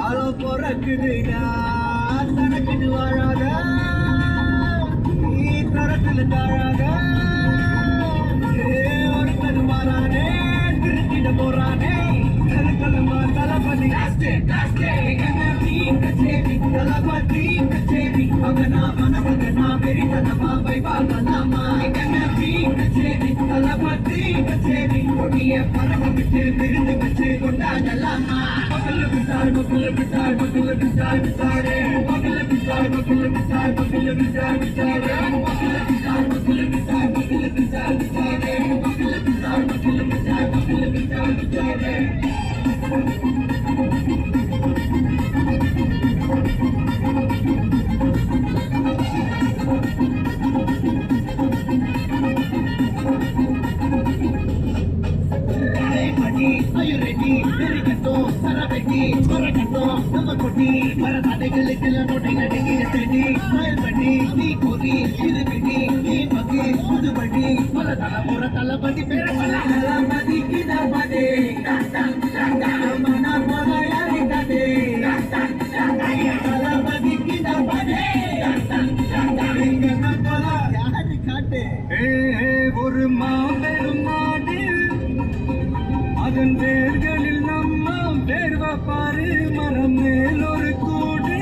காலம் பொறக்குதுடா தனக்குன்னு வாழாத நீ தரத்துல தாழாத ஒருத்தது மாறானே திருச்சிட போறானே கலுக்கலுமா தளபதி தளபதி கச்சேரி மகனா மனமகனா பெரிதனமா வைபாகனாமா கச்சேரி தளபதி கச்சேரி கொடிய பறவை விட்டு விருந்து வச்சு கொண்டாடலாமா தளபதி ஒரு மாபெரும் நாடு அதன் வேர்களில் நம்ம வேர்வ பாரு மரம் மேல் ஒரு கூடு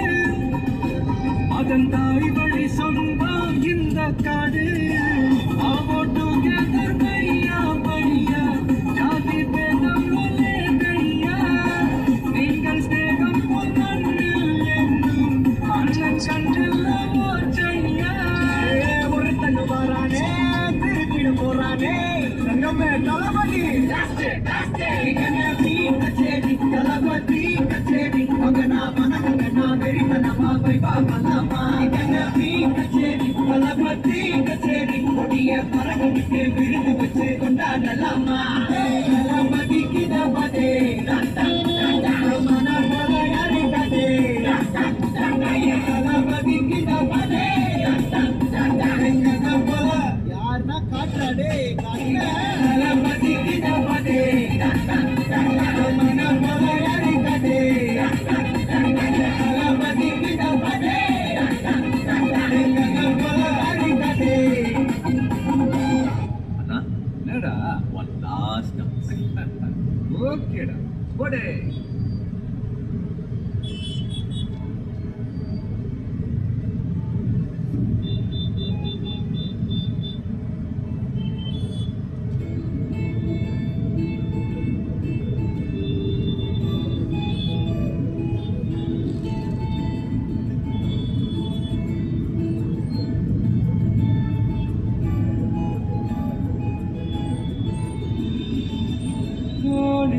அதன் தாய் வழி சொந்தம் இந்த காடு ஜாதி பேதம் கையா நீங்கள் ஸ்நேகம் அண்ணன் கண்டில் செய்யா ஒரு தண்ணு வாரானே திருப்பிட போறானே சங்கமே தளபதி தளபதி கச்சேரி மகனா மனமகனா வெறித்தனமா வைபாகனாமா கச்சேரி தளபதி கச்சேரி கொடிய பறவை விட்டு விருந்து வச்சு கொண்டாடலாமா தளபதிக்கு தபதே தளபதிக்கு தபதே யாருன்னா காட்டுறாடே தளபதிக்கு தபதே one last dance. Okay, what a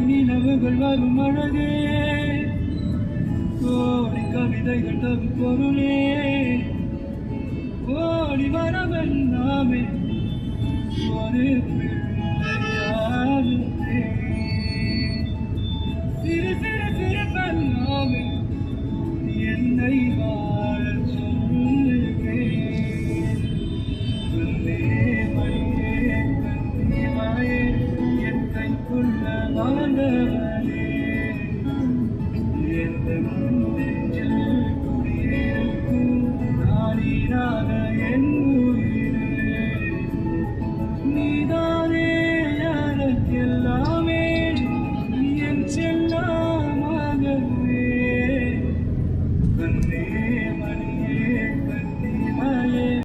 நிலவுகள் வரும் அழகே கோடி கவிதைகள் தரும் பொருளே கோடி வரவெல்லாமே ஒரு